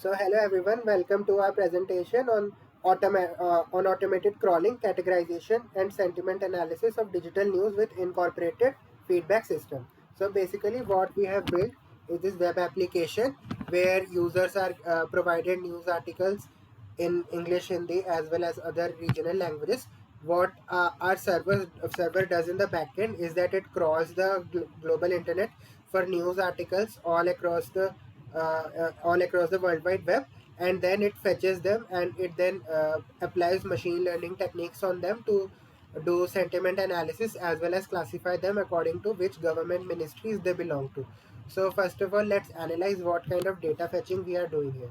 So hello everyone, welcome to our presentation on automated crawling, categorization and sentiment analysis of digital news with incorporated feedback system. So basically what we have built is this web application where users are provided news articles in English, Hindi as well as other regional languages. What our server does in the backend is that it crawls the global internet for news articles all across the World Wide Web, and then it fetches them and it then applies machine learning techniques on them to do sentiment analysis as well as classify them according to which government ministries they belong to. So first of all, let's analyze what kind of data fetching we are doing here.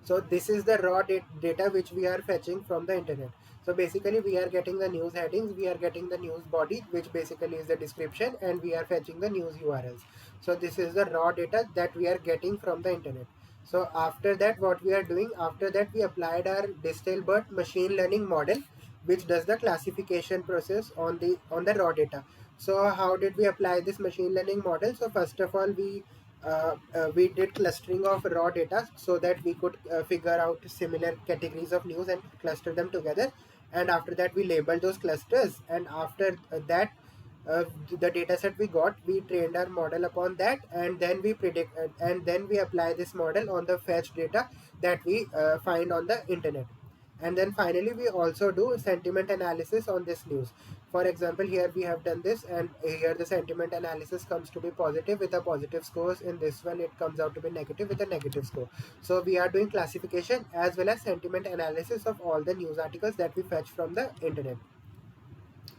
So this is the raw data which we are fetching from the internet. So basically we are getting the news headings, we are getting the news body, which basically is the description, and we are fetching the news URLs. So this is the raw data that we are getting from the internet. So after that, what we are doing, after that we applied our Distilbert machine learning model, which does the classification process on the raw data. So how did we apply this machine learning model? So first of all, we did clustering of raw data so that we could figure out similar categories of news and cluster them together. And after that, we labeled those clusters. And after that, the data set we got, we trained our model upon that, and then we predict, and then we apply this model on the fetch data that we find on the internet. And then finally we also do sentiment analysis on this news. For example, here we have done this, and here the sentiment analysis comes to be positive with a positive scores. In this one it comes out to be negative with a negative score. So we are doing classification as well as sentiment analysis of all the news articles that we fetch from the internet.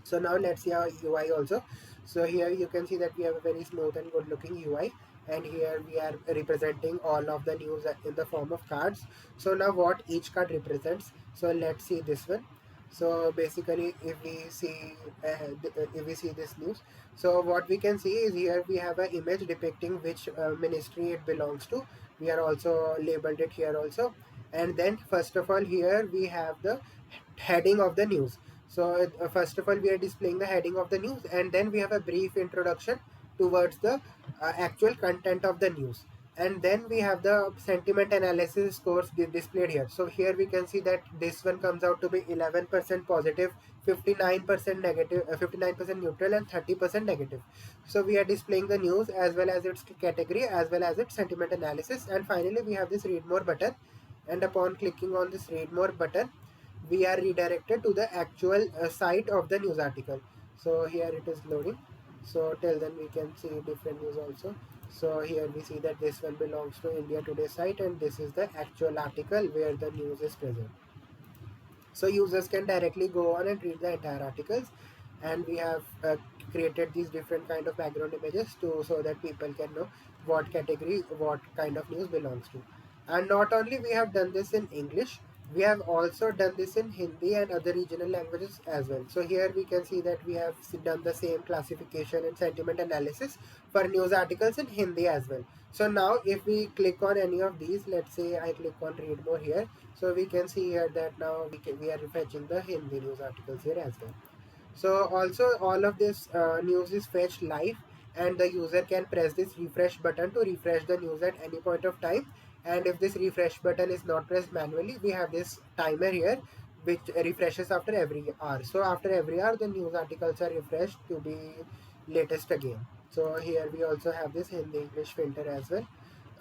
So now let's see our UI also. So here you can see that we have a very smooth and good looking UI, and here we are representing all of the news in the form of cards. So now what each card represents, so let's see this one. So basically if we see this news, so what we can see is here we have an image depicting which ministry it belongs to. We are also labeled it here also. And then first of all, here we have the heading of the news. So first of all, we are displaying the heading of the news, and then we have a brief introduction towards the actual content of the news. And then we have the sentiment analysis scores displayed here. So here we can see that this one comes out to be 11% positive, 59% negative, 59% neutral, and 30% negative. So we are displaying the news as well as its category as well as its sentiment analysis. And finally, we have this read more button, and upon clicking on this read more button, we are redirected to the actual site of the news article. So here it is loading. So till then we can see different news also. So here we see that this one belongs to India Today site, and this is the actual article where the news is present. So users can directly go on and read the entire articles, and we have created these different kind of background images to so that people can know what category what kind of news belongs to. And not only we have done this in English, we have also done this in Hindi and other regional languages as well. So here we can see that we have done the same classification and sentiment analysis for news articles in Hindi as well. So now if we click on any of these, let's say I click on read more here, so we can see here that now we are fetching the Hindi news articles here as well. So also all of this news is fetched live, and the user can press this refresh button to refresh the news at any point of time. And if this refresh button is not pressed manually, we have this timer here which refreshes after every hour. So after every hour the news articles are refreshed to be latest again. So here we also have this Hindi English filter as well,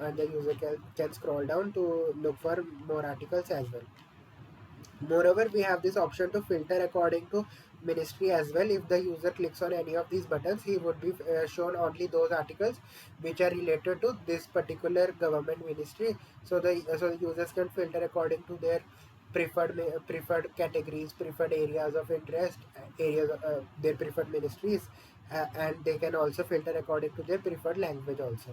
and the user can scroll down to look for more articles as well. Moreover, we have this option to filter according to ministry as well. If the user clicks on any of these buttons, he would be shown only those articles which are related to this particular government ministry. So the users can filter according to their preferred categories, preferred areas of interest, areas their preferred ministries, and they can also filter according to their preferred language also.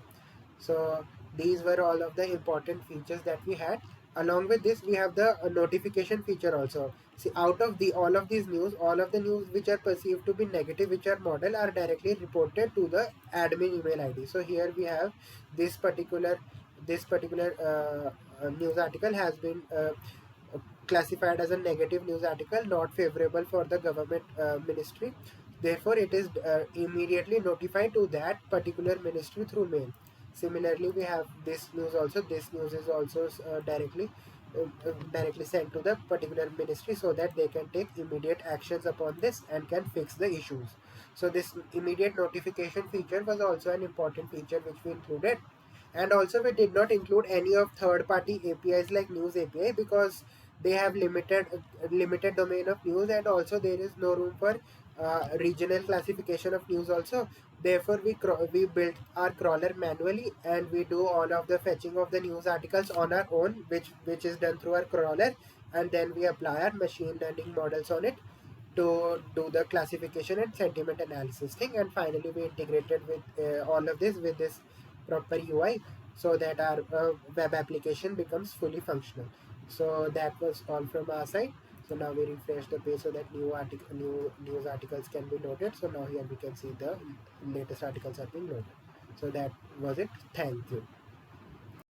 So these were all of the important features that we had. Along with this, we have the notification feature also. See, out of the all of these news, all of the news which are perceived to be negative, which are model, are directly reported to the admin email ID. So here we have this particular news article has been classified as a negative news article, not favorable for the government ministry. Therefore, it is immediately notified to that particular ministry through mail. Similarly, we have this news also. This news is also directly sent to the particular ministry so that they can take immediate actions upon this and can fix the issues. So this immediate notification feature was also an important feature which we included. And also we did not include any of third party APIs like news API, because they have limited domain of news, and also there is no room for regional classification of news also. Therefore we built our crawler manually, and we do all of the fetching of the news articles on our own, which is done through our crawler, and then we apply our machine learning models on it to do the classification and sentiment analysis thing. And finally we integrated with all of this with this proper UI, so that our web application becomes fully functional. So that was all from our side. So now we refresh the page so that new news articles can be loaded. So now here we can see the latest articles are being loaded. So that was it. Thank you.